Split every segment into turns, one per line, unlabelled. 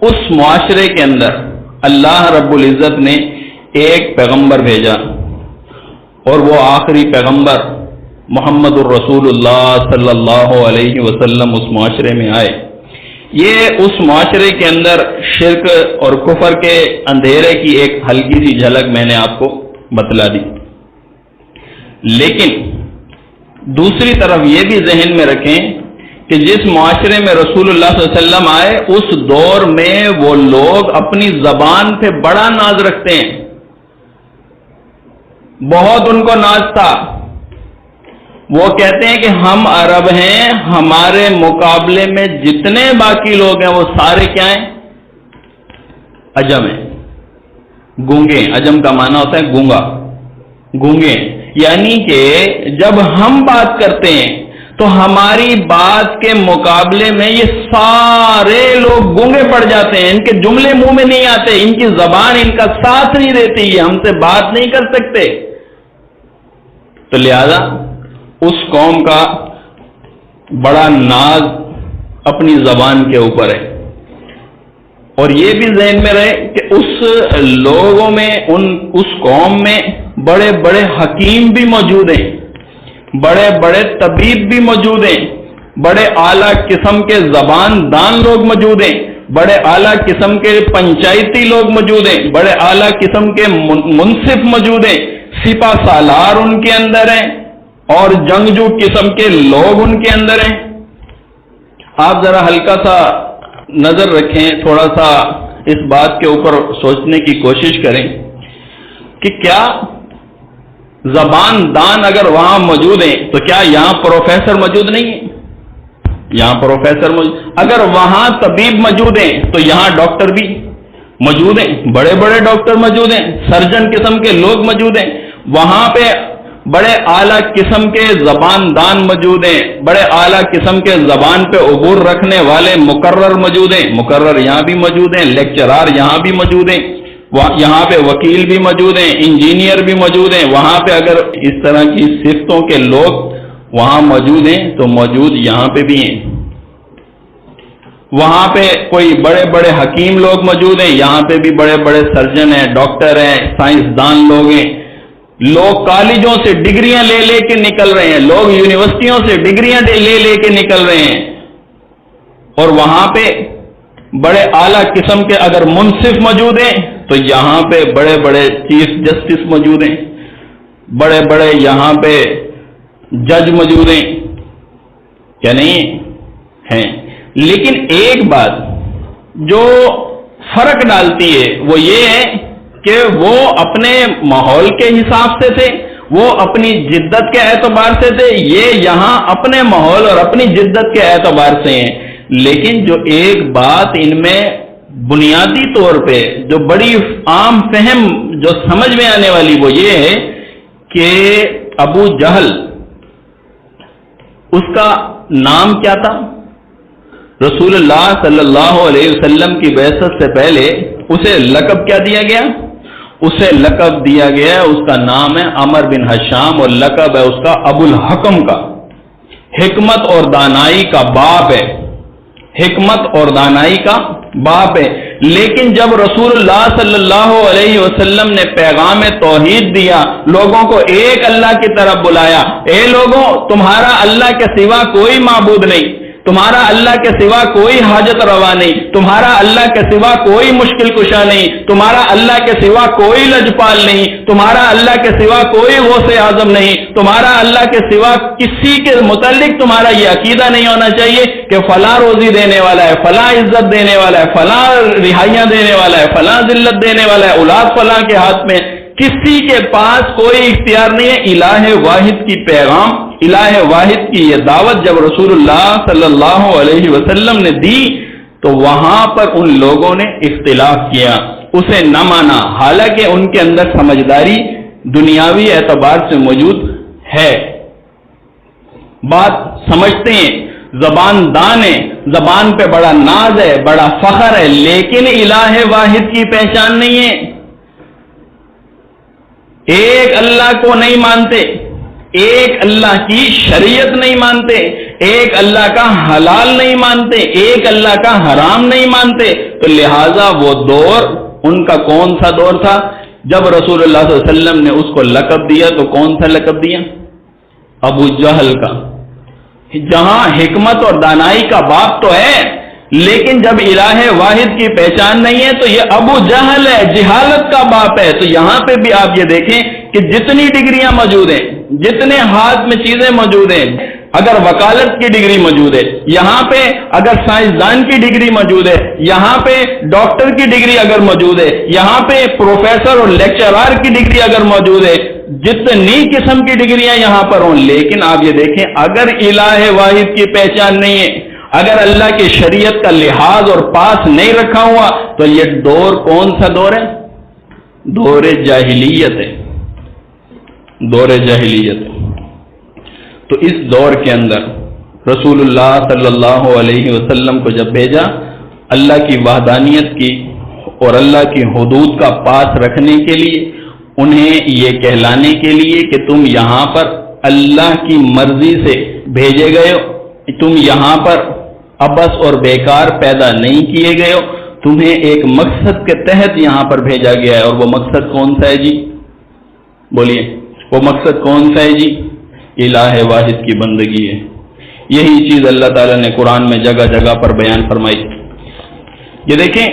اس معاشرے کے اندر اللہ رب العزت نے ایک پیغمبر بھیجا، اور وہ آخری پیغمبر محمد الرسول اللہ صلی اللہ علیہ وسلم اس معاشرے میں آئے۔ یہ اس معاشرے کے اندر شرک اور کفر کے اندھیرے کی ایک ہلکی سی جھلک میں نے آپ کو بتلا دی، لیکن دوسری طرف یہ بھی ذہن میں رکھیں کہ جس معاشرے میں رسول اللہ صلی اللہ علیہ وسلم آئے اس دور میں وہ لوگ اپنی زبان پہ بڑا ناز رکھتے ہیں، بہت ان کو ناز تھا۔ وہ کہتے ہیں کہ ہم عرب ہیں، ہمارے مقابلے میں جتنے باقی لوگ ہیں وہ سارے کیا ہیں؟ عجم ہیں، گونگے۔ عجم کا معنی ہوتا ہے گونگا، گونگے، یعنی کہ جب ہم بات کرتے ہیں تو ہماری بات کے مقابلے میں یہ سارے لوگ گونگے پڑ جاتے ہیں، ان کے جملے منہ میں نہیں آتے، ان کی زبان ان کا ساتھ نہیں دیتی، یہ ہم سے بات نہیں کر سکتے۔ تو لہذا اس قوم کا بڑا ناز اپنی زبان کے اوپر ہے، اور یہ بھی ذہن میں رہے کہ اس لوگوں میں اس قوم میں بڑے بڑے حکیم بھی موجود ہیں، بڑے بڑے طبیب بھی موجود ہیں، بڑے اعلیٰ قسم کے زبان دان لوگ موجود ہیں، بڑے اعلیٰ قسم کے پنچایتی لوگ موجود ہیں، بڑے اعلیٰ قسم کے منصف موجود ہیں، سپہ سالار ان کے اندر ہیں، اور جنگجو قسم کے لوگ ان کے اندر ہیں۔ آپ ذرا ہلکا سا نظر رکھیں، تھوڑا سا اس بات کے اوپر سوچنے کی کوشش کریں کہ کیا زبان دان اگر وہاں موجود ہیں تو کیا یہاں پروفیسر موجود نہیں ہیں؟ یہاں پروفیسر موجود، اگر وہاں طبیب موجود ہیں تو یہاں ڈاکٹر بھی موجود ہیں، بڑے بڑے ڈاکٹر موجود ہیں، سرجن قسم کے لوگ موجود ہیں، وہاں پہ بڑے اعلیٰ قسم کے زبان دان موجود ہیں، بڑے اعلیٰ قسم کے زبان پہ عبور رکھنے والے مقرر موجود ہیں، مقرر یہاں بھی موجود ہیں، لیکچرار یہاں بھی موجود ہیں، یہاں پہ وکیل بھی موجود ہیں، انجینئر بھی موجود ہیں، وہاں پہ اگر اس طرح کی صفتوں کے لوگ وہاں موجود ہیں تو موجود یہاں پہ بھی ہیں، وہاں پہ کوئی بڑے بڑے حکیم لوگ موجود ہیں، یہاں پہ بھی بڑے بڑے سرجن ہیں، ڈاکٹر ہیں، سائنسدان لوگ ہیں، لوگ کالجوں سے ڈگریاں لے لے کے نکل رہے ہیں، لوگ یونیورسٹیوں سے ڈگریاں لے لے کے نکل رہے ہیں، اور وہاں پہ بڑے اعلیٰ قسم کے اگر منصف موجود ہیں تو یہاں پہ بڑے بڑے چیف جسٹس موجود ہیں، بڑے بڑے یہاں پہ جج موجود ہیں، کیا نہیں ہیں؟ لیکن ایک بات جو فرق ڈالتی ہے وہ یہ ہے کہ وہ اپنے ماحول کے حساب سے تھے، وہ اپنی جدت کے اعتبار سے تھے، یہ یہاں اپنے ماحول اور اپنی جدت کے اعتبار سے ہیں۔ لیکن جو ایک بات ان میں بنیادی طور پہ جو بڑی عام فہم جو سمجھ میں آنے والی وہ یہ ہے کہ ابو جہل، اس کا نام کیا تھا؟ رسول اللہ صلی اللہ علیہ وسلم کی بعثت سے پہلے اسے لقب کیا دیا گیا؟ اسے لقب دیا گیا، اس کا نام ہے عمر بن حشام، اور لقب ہے اس کا ابو الحکم کا، حکمت اور دانائی کا باپ ہے، حکمت اور دانائی کا باپ ہے۔ لیکن جب رسول اللہ صلی اللہ علیہ وسلم نے پیغام توحید دیا، لوگوں کو ایک اللہ کی طرف بلایا، اے لوگوں تمہارا اللہ کے سوا کوئی معبود نہیں، تمہارا اللہ کے سوا کوئی حاجت روا نہیں، تمہارا اللہ کے سوا کوئی مشکل کشا نہیں، تمہارا اللہ کے سوا کوئی لجپال نہیں، تمہارا اللہ کے سوا کوئی غوث اعظم نہیں، تمہارا اللہ کے سوا کسی کے متعلق تمہارا یہ عقیدہ نہیں ہونا چاہیے کہ فلاں روزی دینے والا ہے، فلاں عزت دینے والا ہے، فلاں رہائیاں دینے والا ہے، فلاں ذلت دینے والا ہے، اولاد فلاں کے ہاتھ میں، کسی کے پاس کوئی اختیار نہیں ہے۔ الہ واحد کی پیغام، الہ واحد کی یہ دعوت جب رسول اللہ صلی اللہ علیہ وسلم نے دی تو وہاں پر ان لوگوں نے اختلاف کیا، اسے نہ مانا، حالانکہ ان کے اندر سمجھداری دنیاوی اعتبار سے موجود ہے، بات سمجھتے ہیں، زبان دان ہے، زبان پہ بڑا ناز ہے، بڑا فخر ہے، لیکن الہ واحد کی پہچان نہیں ہے، ایک اللہ کو نہیں مانتے، ایک اللہ کی شریعت نہیں مانتے، ایک اللہ کا حلال نہیں مانتے، ایک اللہ کا حرام نہیں مانتے، تو لہذا وہ دور ان کا کون سا دور تھا؟ جب رسول اللہ صلی اللہ علیہ وسلم نے اس کو لقب دیا تو کون سا لقب دیا؟ ابو جہل کا، جہاں حکمت اور دانائی کا باپ تو ہے، لیکن جب الہ واحد کی پہچان نہیں ہے تو یہ ابو جہل ہے، جہالت کا باپ ہے۔ تو یہاں پہ بھی آپ یہ دیکھیں کہ جتنی ڈگریاں موجود ہیں، جتنے ہاتھ میں چیزیں موجود ہیں، اگر وکالت کی ڈگری موجود ہے یہاں پہ، اگر سائنسدان کی ڈگری موجود ہے یہاں پہ، ڈاکٹر کی ڈگری اگر موجود ہے یہاں پہ، پروفیسر اور لیکچرار کی ڈگری اگر موجود ہے، جتنی قسم کی ڈگریاں یہاں پر ہوں، لیکن آپ یہ دیکھیں اگر الہ واحد کی پہچان نہیں ہے، اگر اللہ کی شریعت کا لحاظ اور پاس نہیں رکھا ہوا، تو یہ دور کون سا دور ہے؟ دور جاہلیت ہے، دور جاہلیت۔ تو اس دور کے اندر رسول اللہ صلی اللہ علیہ وسلم کو جب بھیجا، اللہ کی وحدانیت کی اور اللہ کی حدود کا پاس رکھنے کے لیے، انہیں یہ کہلانے کے لیے کہ تم یہاں پر اللہ کی مرضی سے بھیجے گئے ہو، تم یہاں پر عبث اور بیکار پیدا نہیں کیے گئے ہو، تمہیں ایک مقصد کے تحت یہاں پر بھیجا گیا ہے۔ اور وہ مقصد کون سا ہے جی؟ بولیے، وہ مقصد کون سا ہے جی؟ الہ واحد کی بندگی ہے۔ یہی چیز اللہ تعالیٰ نے قرآن میں جگہ جگہ پر بیان فرمائی۔ یہ دیکھیں،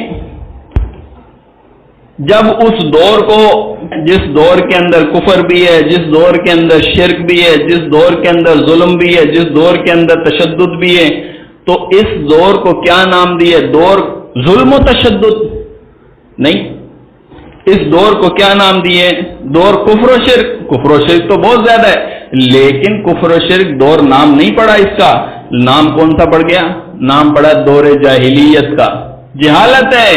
جب اس دور کو، جس دور کے اندر کفر بھی ہے، جس دور کے اندر شرک بھی ہے، جس دور کے اندر ظلم بھی ہے، جس دور کے اندر تشدد بھی ہے، تو اس دور کو کیا نام دیے؟ دور ظلم و تشدد نہیں، اس دور کو کیا نام دیے؟ دور کفر و شرک۔ کفر و شرک تو بہت زیادہ ہے، لیکن کفر و شرک دور نام نہیں پڑا، اس کا نام کون سا پڑ گیا؟ نام پڑا دور جاہلیت کا۔ جہالت ہے،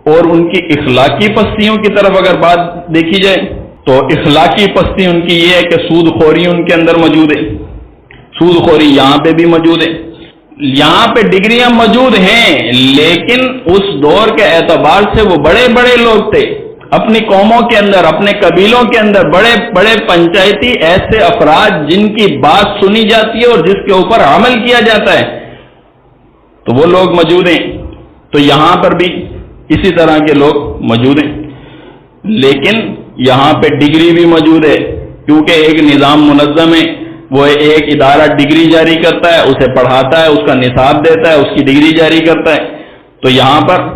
اور ان کی اخلاقی پستیوں کی طرف اگر بات دیکھی جائے تو اخلاقی پستی ان کی یہ ہے کہ سود خوری ان کے اندر موجود ہے، سود خوری یہاں پہ بھی موجود ہے، یہاں پہ ڈگریاں موجود ہیں، لیکن اس دور کے اعتبار سے وہ بڑے بڑے لوگ تھے، اپنی قوموں کے اندر، اپنے قبیلوں کے اندر بڑے بڑے پنچایتی ایسے افراد جن کی بات سنی جاتی ہے اور جس کے اوپر عمل کیا جاتا ہے، تو وہ لوگ موجود ہیں۔ تو یہاں پر بھی اسی طرح کے لوگ موجود ہیں، لیکن یہاں پہ ڈگری بھی موجود ہے، کیونکہ ایک نظام منظم ہے، وہ ایک ادارہ ڈگری جاری کرتا ہے، اسے پڑھاتا ہے، اس کا نصاب دیتا ہے، اس کی ڈگری جاری کرتا ہے۔ تو یہاں پر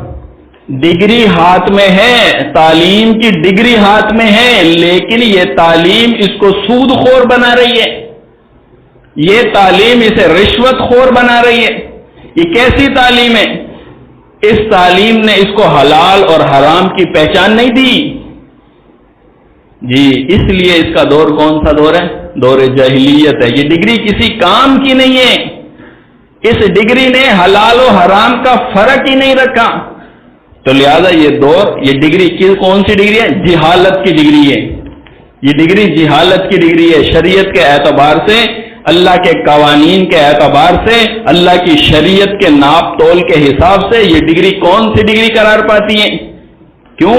ڈگری ہاتھ میں ہے، تعلیم کی ڈگری ہاتھ میں ہے، لیکن یہ تعلیم اس کو سود خور بنا رہی ہے، یہ تعلیم اسے رشوت خور بنا رہی ہے۔ یہ کیسی تعلیم ہے؟ اس تعلیم نے اس کو حلال اور حرام کی پہچان نہیں دی جی، اس لیے اس کا دور کون سا دور ہے؟ دور جاہلیت ہے۔ یہ ڈگری کسی کام کی نہیں ہے، اس ڈگری نے حلال و حرام کا فرق ہی نہیں رکھا، تو لہذا یہ دور، یہ ڈگری کون سی ڈگری ہے؟ جہالت کی ڈگری ہے، یہ ڈگری جہالت کی ڈگری ہے۔ شریعت کے اعتبار سے، اللہ کے قوانین کے اعتبار سے، اللہ کی شریعت کے ناپ تول کے حساب سے یہ ڈگری کون سی ڈگری قرار پاتی ہے؟ کیوں؟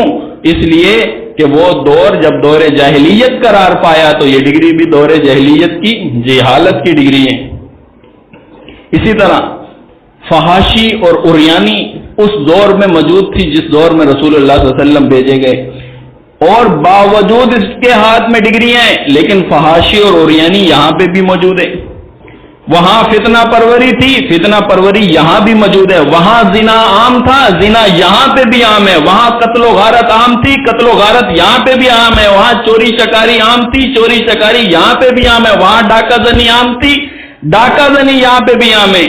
اس لیے کہ وہ دور جب دور جاہلیت قرار پایا تو یہ ڈگری بھی دور جاہلیت کی، جہالت کی ڈگری ہے۔ اسی طرح فحاشی اور عریانی اس دور میں موجود تھی جس دور میں رسول اللہ صلی اللہ علیہ وسلم بھیجے گئے، اور باوجود اس کے ہاتھ میں ڈگریاں ہیں، لیکن فحاشی اور عریانی یہاں پہ بھی موجود ہے۔ وہاں فتنہ پروری تھی، فتنہ پروری یہاں بھی موجود ہے۔ وہاں زنا عام تھا، زنا یہاں پہ بھی عام ہے۔ وہاں قتل و غارت عام تھی، قتل و غارت یہاں پہ بھی عام ہے۔ وہاں چوری چکاری عام تھی، چوری چکاری یہاں پہ بھی عام ہے۔ وہاں ڈاکہ زنی عام تھی، ڈاکہ زنی یہاں پہ بھی عام ہے۔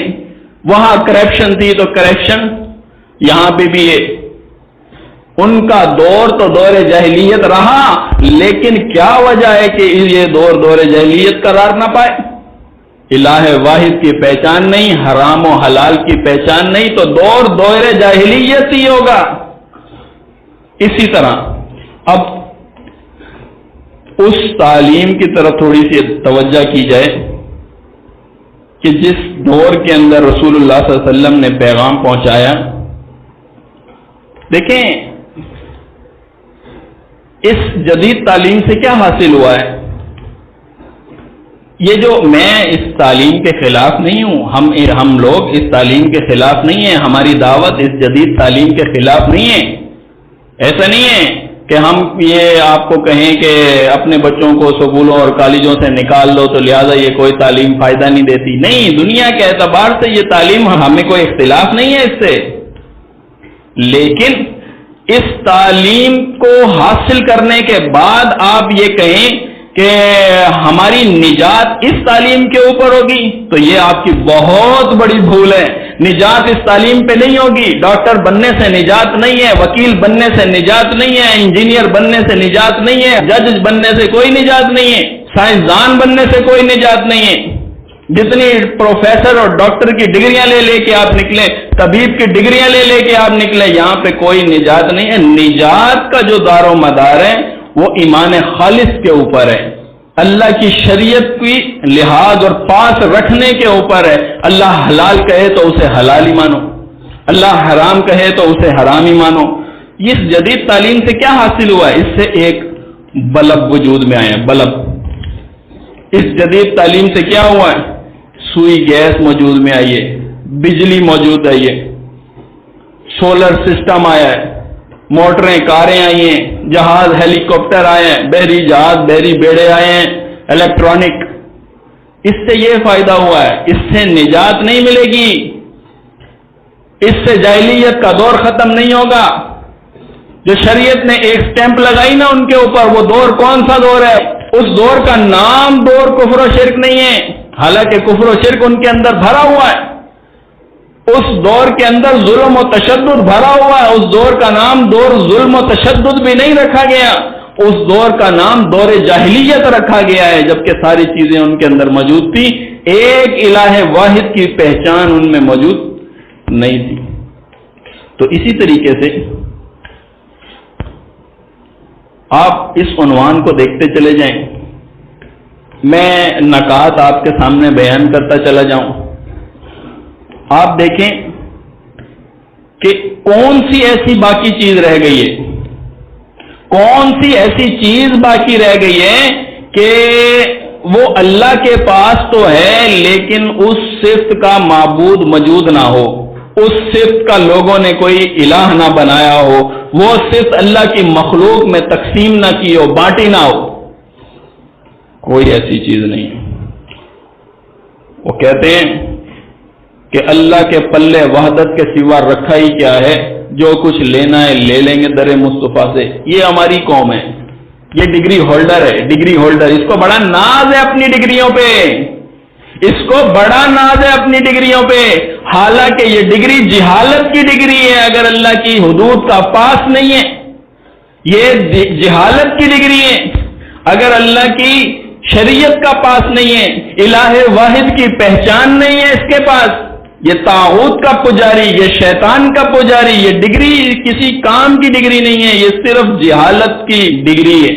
وہاں کرپشن تھی تو کرپشن یہاں پہ بھی ہے۔ ان کا دور تو دور جاہلیت رہا، لیکن کیا وجہ ہے کہ یہ دور جاہلیت قرار نہ پائے؟ الہ واحد کی پہچان نہیں، حرام و حلال کی پہچان نہیں، تو دور جاہلیت ہی ہوگا۔ اسی طرح اب اس تعلیم کی طرف تھوڑی سی توجہ کی جائے کہ جس دور کے اندر رسول اللہ صلی اللہ علیہ وسلم نے پیغام پہنچایا، دیکھیں اس جدید تعلیم سے کیا حاصل ہوا ہے؟ یہ جو میں اس تعلیم کے خلاف نہیں ہوں، ہم لوگ اس تعلیم کے خلاف نہیں ہیں، ہماری دعوت اس جدید تعلیم کے خلاف نہیں ہے. ایسا نہیں ہے کہ ہم یہ آپ کو کہیں کہ اپنے بچوں کو سکولوں اور کالجوں سے نکال دو تو لہذا یہ کوئی تعلیم فائدہ نہیں دیتی. نہیں، دنیا کے اعتبار سے یہ تعلیم ہمیں کوئی اختلاف نہیں ہے اس سے، لیکن اس تعلیم کو حاصل کرنے کے بعد آپ یہ کہیں کہ ہماری نجات اس تعلیم کے اوپر ہوگی تو یہ آپ کی بہت بڑی بھول ہے. نجات اس تعلیم پہ نہیں ہوگی. ڈاکٹر بننے سے نجات نہیں ہے، وکیل بننے سے نجات نہیں ہے، انجینئر بننے سے نجات نہیں ہے، جج بننے سے کوئی نجات نہیں ہے، سائنسدان بننے سے کوئی نجات نہیں ہے. جتنی پروفیسر اور ڈاکٹر کی ڈگریاں لے کے آپ نکلے، طبیب کی ڈگریاں لے کے آپ نکلے، یہاں پہ کوئی نجات نہیں ہے. نجات کا جو دار و مدار ہے وہ ایمان خالص کے اوپر ہے، اللہ کی شریعت کی لحاظ اور پاس رکھنے کے اوپر ہے. اللہ حلال کہے تو اسے حلال ہی مانو، اللہ حرام کہے تو اسے حرام ہی مانو. اس جدید تعلیم سے کیا حاصل ہوا ہے؟ اس سے ایک بلب وجود میں آیا. بلب اس جدید تعلیم سے کیا ہوا ہے؟ سوئی گیس موجود میں آئی ہے، بجلی موجود ہے، یہ سولر سسٹم آیا ہے، موٹریں کاریں آئی ہیں، جہاز ہیلی کاپٹر آئے ہیں، بحری جہاز بحری بیڑے آئے ہیں، الیکٹرانک. اس سے یہ فائدہ ہوا ہے، اس سے نجات نہیں ملے گی، اس سے جاہلیت کا دور ختم نہیں ہوگا. جو شریعت نے ایک سٹیمپ لگائی نا ان کے اوپر، وہ دور کون سا دور ہے؟ اس دور کا نام دور کفر و شرک نہیں ہے، حالانکہ کفر و شرک ان کے اندر بھرا ہوا ہے. اس دور کے اندر ظلم و تشدد بھرا ہوا ہے. اس دور کا نام دور ظلم و تشدد بھی نہیں رکھا گیا، اس دور کا نام دور جاہلیت رکھا گیا ہے، جبکہ ساری چیزیں ان کے اندر موجود تھی. ایک الہ واحد کی پہچان ان میں موجود نہیں تھی. تو اسی طریقے سے آپ اس عنوان کو دیکھتے چلے جائیں. میں نکات آپ کے سامنے بیان کرتا چلا جاؤں. آپ دیکھیں کہ کون سی ایسی باقی چیز رہ گئی ہے، کون سی ایسی چیز باقی رہ گئی ہے کہ وہ اللہ کے پاس تو ہے لیکن اس صفت کا معبود موجود نہ ہو، اس صفت کا لوگوں نے کوئی الہ نہ بنایا ہو، وہ صفت اللہ کی مخلوق میں تقسیم نہ کی ہو، بانٹی نہ ہو. کوئی ایسی چیز نہیں. وہ کہتے ہیں کہ اللہ کے پلے وحدت کے سوا رکھا ہی کیا ہے، جو کچھ لینا ہے لے لیں گے در مصطفیٰ سے. یہ ہماری قوم ہے، یہ ڈگری ہولڈر ہے، ڈگری ہولڈر. اس کو بڑا ناز ہے اپنی ڈگریوں پہ، اس کو بڑا ناز ہے اپنی ڈگریوں پہ، حالانکہ یہ ڈگری جہالت کی ڈگری ہے. اگر اللہ کی حدود کا پاس نہیں ہے یہ جہالت کی ڈگری ہے. اگر اللہ کی شریعت کا پاس نہیں ہے، الہ واحد کی پہچان نہیں ہے اس کے پاس، یہ طاغوت کا پجاری، یہ شیطان کا پجاری. یہ ڈگری کسی کام کی ڈگری نہیں ہے، یہ صرف جہالت کی ڈگری ہے.